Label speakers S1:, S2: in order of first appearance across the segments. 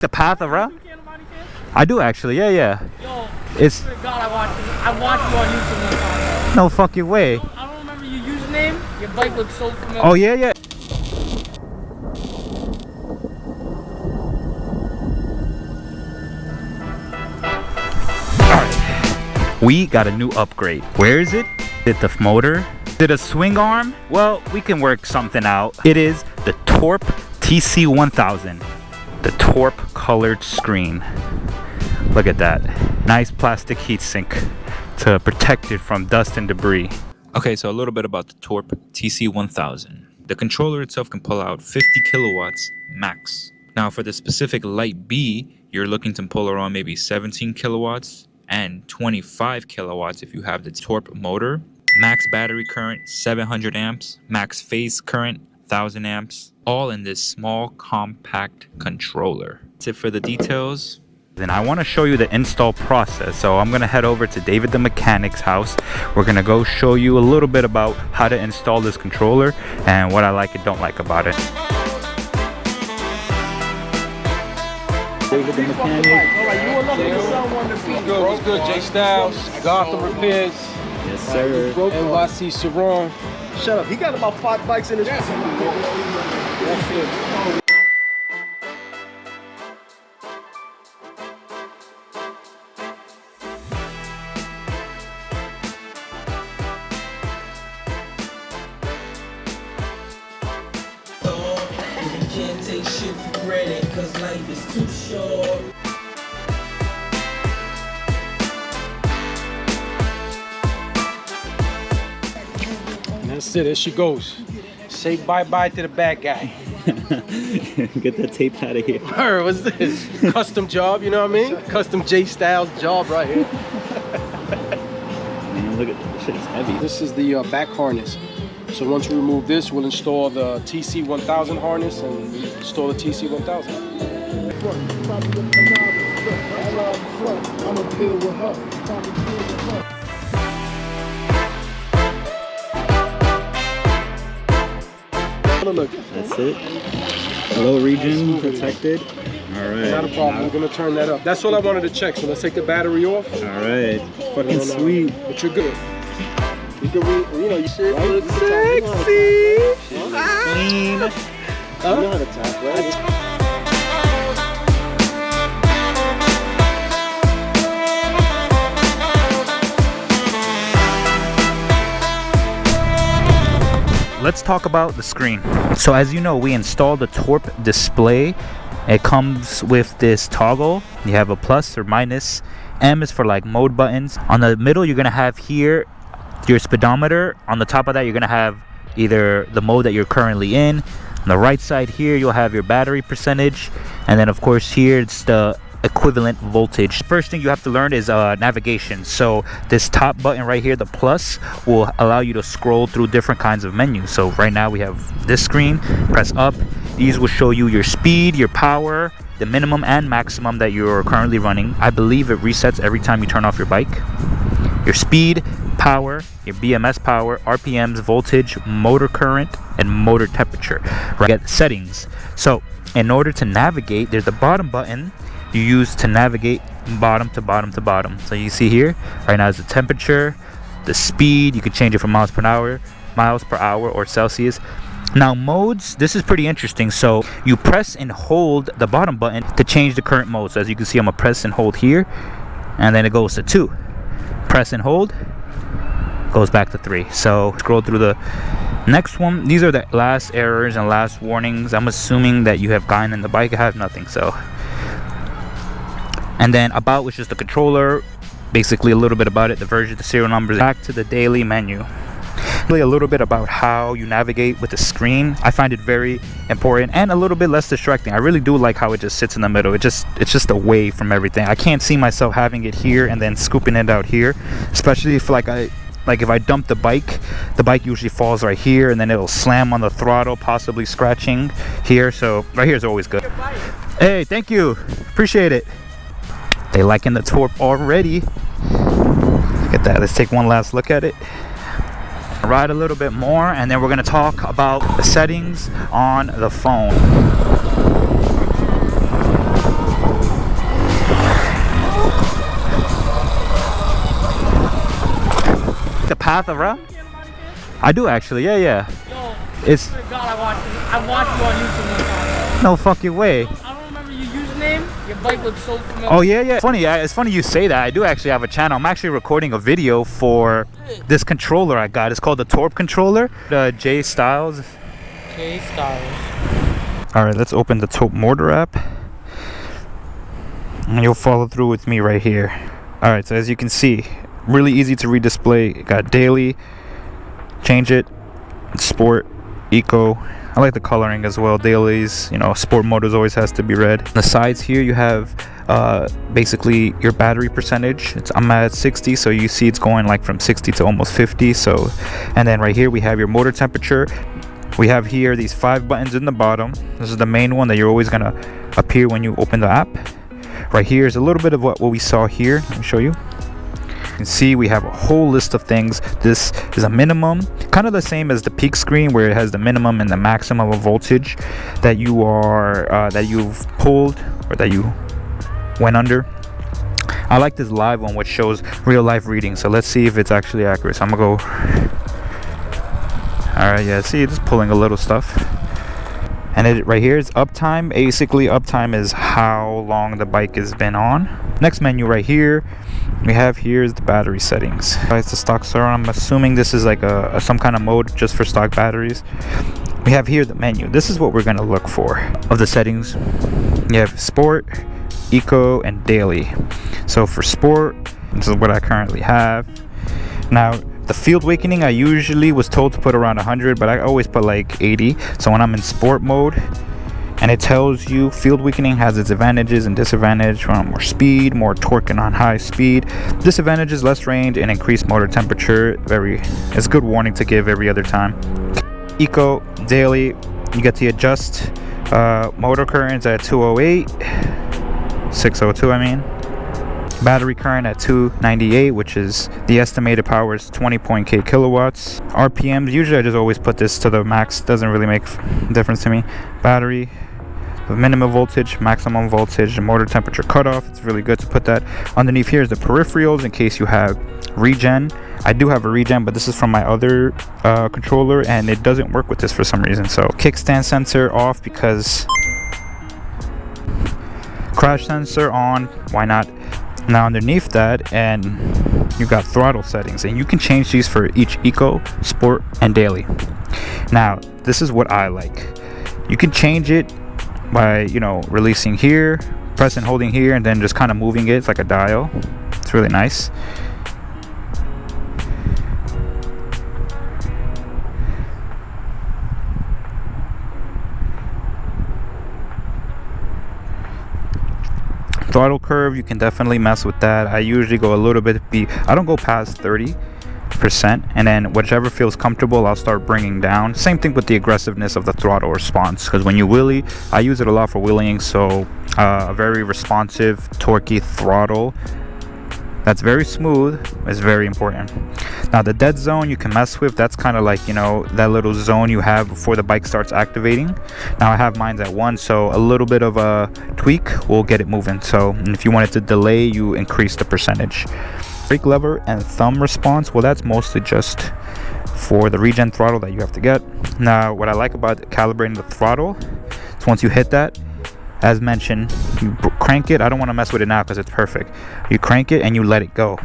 S1: The path around? I do actually, yeah.
S2: Yo,
S1: it's.
S2: God, I watched you on YouTube one time.
S1: No fucking way.
S2: I don't remember your username. Your bike looks so familiar.
S1: Oh yeah. Alright. We got a new upgrade. Where is it? Is it the motor? Is it a swing arm? Well, we can work something out. It is the Torp TC 1000. The Torp colored screen. Look at that. Nice plastic heatsink to protect it from dust and debris. Okay, so a little bit about the Torp TC 1000. The controller itself can pull out 50 kilowatts max. Now for the specific Light Bee, you're looking to pull around maybe 17 kilowatts and 25 kilowatts if you have the Torp motor. Max battery current 700 amps, max phase current 1000 amps, all in this small compact controller. That's it for the details. And I want to show you the install process, so I'm going to head over to David the mechanic's house. We're going to go show you a little bit about how to install this controller and what I like and don't like about it. David the mechanic.
S3: What's good, J Styles, Gotham Repairs.
S1: Yes, sir.
S3: NYC Surron.
S4: Shut up. He got about 5 bikes in his.
S3: That's it.
S5: Can't take shit for granted, cause life is too short.
S3: That's it, there she goes. Say bye-bye to the bad guy.
S1: Get that tape out of here.
S3: Her, what's this? Custom job, you know what I mean? Custom J Styles job right here.
S1: Man, look at this shit, it's heavy.
S3: This is the back harness. So once we remove this, we'll install the TC 1000 harness and install the TC 1000. Look.
S1: That's it. Low region protected. All right.
S3: Not a problem. We're gonna turn that up. That's all I wanted to check. So let's take the battery off.
S1: All right. Fucking sweet.
S3: But you're good. You can you shit
S4: right?
S3: looks sexy.
S1: Clean.
S4: You know how to tap, right?
S1: Let's talk about the screen. So as you know, we installed the Torp display. It comes with this toggle. You have a plus or minus. M is for like mode buttons. On the middle, you're gonna have here your speedometer. On the top of that, you're gonna have either the mode that you're currently in. On the right side here, you'll have your battery percentage. And then of course here, it's the equivalent voltage. First thing you have to learn is navigation. So this top button right here, the plus, will allow you to scroll through different kinds of menus. So right now we have this screen. Press up. These will show you your speed, your power, the minimum and maximum that you're currently running. I believe it resets every time you turn off your bike. Your speed, power, your BMS power, RPMs, voltage, motor current, and motor temperature. Right? Get settings. So in order to navigate, there's the bottom button you use to navigate bottom to bottom to bottom. So you see here, right now is the temperature, the speed. You can change it from miles per hour, or Celsius. Now modes, this is pretty interesting. So you press and hold the bottom button to change the current mode. So as you can see, I'm gonna press and hold here, and then it goes to 2. Press and hold, goes back to 3. So scroll through the next one. These are the last errors and last warnings. I'm assuming that you have gotten in the bike. I have nothing, so. And then about, which is the controller, basically a little bit about it, the version, the serial numbers. Back to the daily menu. Really a little bit about how you navigate with the screen. I find it very important and a little bit less distracting. I really do like how it just sits in the middle. It's just away from everything. I can't see myself having it here and then scooping it out here, especially if if I dump the bike usually falls right here and then it'll slam on the throttle, possibly scratching here. So right here is always good. Hey, thank you, appreciate it. They liking the Torp already. Look at that. Let's take one last look at it. Ride a little bit more, and then we're going to talk about the settings on the phone. path around? I do actually, yeah.
S2: Yo,
S1: It's
S2: swear to God, I watched you on YouTube one time.
S1: no fucking way.
S2: I don't remember your username. Your bike looks so familiar.
S1: Oh yeah. Funny, it's funny you say that. I do actually have a channel. I'm actually recording a video for this controller I got. It's called the Torp Controller. J Styles.
S2: J Styles.
S1: All right, let's open the Torp Motor app, and you'll follow through with me right here. All right, so as you can see, really easy to redisplay. It got daily, change it, sport, eco. I like the coloring as well. Dailies, you know, sport motors always has to be red. On the sides here you have basically your battery percentage. I'm at 60, so you see it's going like from 60 to almost 50. So, and then right here we have your motor temperature. We have here these 5 buttons in the bottom. This is the main one that you're always gonna appear when you open the app. Right here is a little bit of what we saw here. Let me show you. You can see we have a whole list of things. This is a minimum, kind of the same as the peak screen, where it has the minimum and the maximum of voltage that you are that you've pulled or that you went under. I like this live one which shows real life readings, so let's see if it's actually accurate. So I'm gonna go. All right, yeah, see, it's pulling a little stuff. And it right here is uptime. Basically, uptime is how long the bike has been on. Next menu right here, we have here is the battery settings. It's the stock Surron. I'm assuming this is like some kind of mode just for stock batteries. We have here the menu. This is what we're gonna look for of the settings. You have sport, eco, and daily. So for sport, this is what I currently have. Now, the field awakening, I usually was told to put around 100, but I always put like 80. So when I'm in sport mode, and it tells you field weakening has its advantages and disadvantages. More speed, more torque and on high speed. Disadvantages, less range and increased motor temperature. It's a good warning to give every other time. Eco, daily, you get to adjust motor currents at 208, 602 I mean. Battery current at 298, which is the estimated power is 20.k kilowatts. RPMs, usually I just always put this to the max, doesn't really make a difference to me. Battery, minimum voltage, maximum voltage, and motor temperature cutoff. It's really good to put that. Underneath here is the peripherals in case you have regen. I do have a regen, but this is from my other controller and it doesn't work with this for some reason. So kickstand sensor off because crash sensor on, why not? Now underneath that, and you got throttle settings, and you can change these for each eco, sport, and daily. Now this is what I like. You can change it by, you know, releasing here, press and holding here, and then just kind of moving it. It's like a dial. It's really nice. Throttle curve, you can definitely mess with that. I usually go a little bit I don't go past 30%, and then whichever feels comfortable I'll start bringing down. Same thing with the aggressiveness of the throttle response, because when you wheelie, I use it a lot for wheeling, so a very responsive torquey throttle that's very smooth is very important. Now the dead zone you can mess with. That's kind of like, you know, that little zone you have before the bike starts activating. Now I have mine at 1, so a little bit of a tweak will get it moving. So, and if you want it to delay, you increase the percentage. Brake lever and thumb response, well, that's mostly just for the regen throttle that you have to get. Now what I like about calibrating the throttle is once you hit that, as mentioned, you crank it. I don't want to mess with it now because it's perfect. You crank it and you let it go.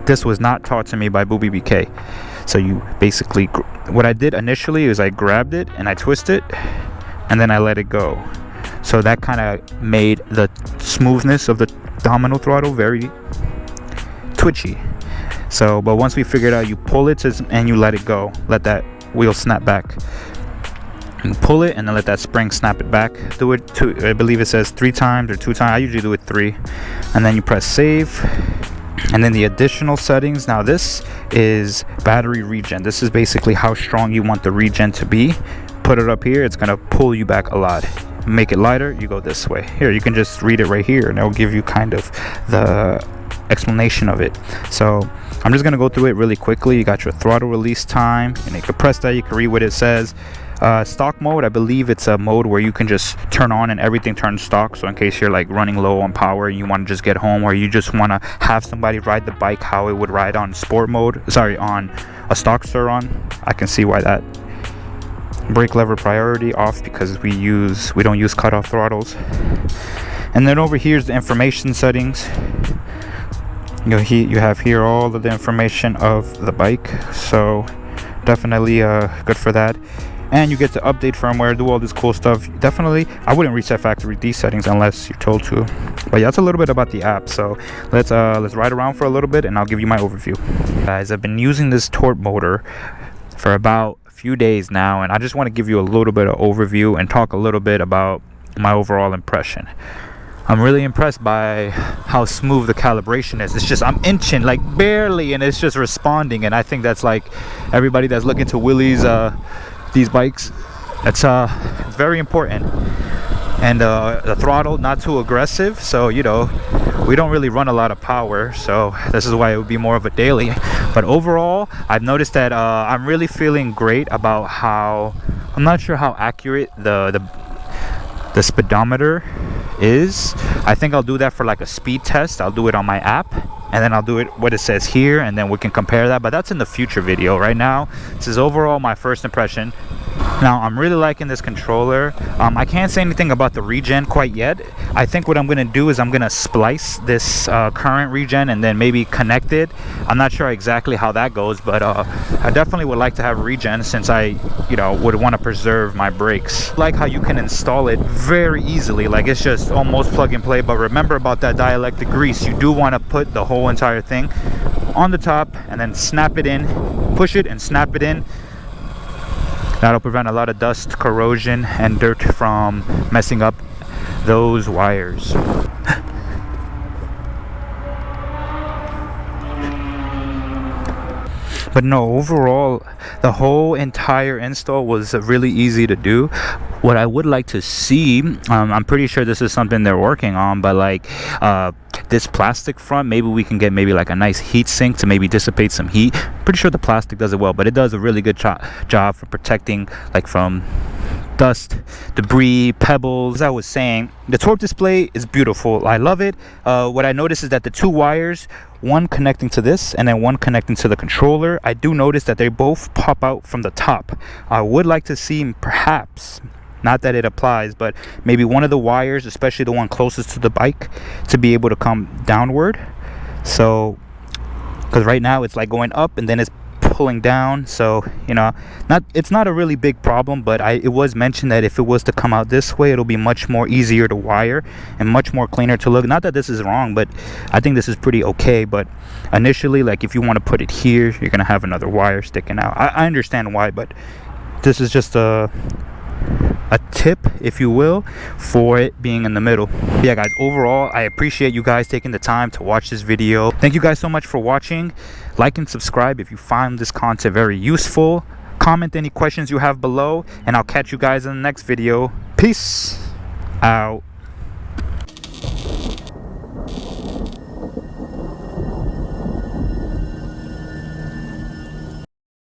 S1: This was not taught to me by Booby BK. So you basically, what I did initially is I grabbed it and I twisted it and then I let it go. So that kind of made the smoothness of the domino throttle very twitchy. So, but once we figured out, you pull it and you let it go. Let that wheel snap back. You pull it and then let that spring snap it back. Do it I believe it says 3 times or 2 times. I usually do it 3, and then you press save. And then the additional settings, now this is battery regen. This is basically how strong you want the regen to be. Put it up here, it's gonna pull you back a lot. Make it lighter, you go this way. Here, you can just read it right here and it'll give you kind of the explanation of it. So I'm just gonna go through it really quickly. You got your throttle release time, and you can press that, you can read what it says. Stock mode, I believe it's a mode where you can just turn on and everything turns stock. So in case you're like running low on power, you want to just get home, or you just want to have somebody ride the bike how it would ride on sport mode, sorry, on a stock Surron, I can see why that. Brake lever priority off because we don't use cutoff throttles. And then over here's the information settings. You have here all of the information of the bike, so definitely good for that. And you get to update firmware, do all this cool stuff. Definitely, I wouldn't reset factory these settings unless you're told to. But yeah, that's a little bit about the app. So let's ride around for a little bit and I'll give you my overview. Guys, I've been using this Torp motor for about a few days now, and I just want to give you a little bit of overview and talk a little bit about my overall impression. I'm really impressed by how smooth the calibration is. It's just, I'm inching like barely, and it's just responding. And I think that's like everybody that's looking to wheelies these bikes, it's very important. And the throttle not too aggressive, so you know we don't really run a lot of power, so this is why it would be more of a daily. But overall, I've noticed that I'm really feeling great about how, I'm not sure how accurate the speedometer is. I think I'll do that for like a speed test. I'll do it on my app, and then I'll do it what it says here, and then we can compare that. But that's in the future video. Right now, this is overall my first impression. Now, I'm really liking this controller. I can't say anything about the regen quite yet. I think what I'm going to do is I'm going to splice this current regen and then maybe connect it. I'm not sure exactly how that goes, but I definitely would like to have regen since I, would want to preserve my brakes. I like how you can install it very easily. Like, it's just almost plug and play. But remember about that dielectric grease. You do want to put the whole entire thing on the top and then snap it in, push it and snap it in. That'll prevent a lot of dust, corrosion, and dirt from messing up those wires. But no, overall, the whole entire install was really easy to do. What I would like to see, I'm pretty sure this is something they're working on, but like this plastic front, maybe we can get maybe like a nice heat sink to maybe dissipate some heat. Pretty sure the plastic does it well, but it does a really good job for protecting like from dust, debris, pebbles. As I was saying, the Torp display is beautiful. I love it. What I noticed is that the two wires, one connecting to this and then one connecting to the controller, I do notice that they both pop out from the top. I would like to see perhaps, not that it applies, but maybe one of the wires, especially the one closest to the bike, to be able to come downward. So because right now it's like going up and then it's pulling down, so it's not a really big problem. But it was mentioned that if it was to come out this way, it'll be much more easier to wire and much more cleaner to look. Not that this is wrong, but I think this is pretty okay. But initially, like if you want to put it here, you're gonna have another wire sticking out. I understand why, but this is just a tip, if you will, for it being in the middle. Yeah guys, overall I appreciate you guys taking the time to watch this video. Thank you guys so much for watching. Like and subscribe if you find this content very useful. Comment any questions you have below, and I'll catch you guys in the next video. Peace out.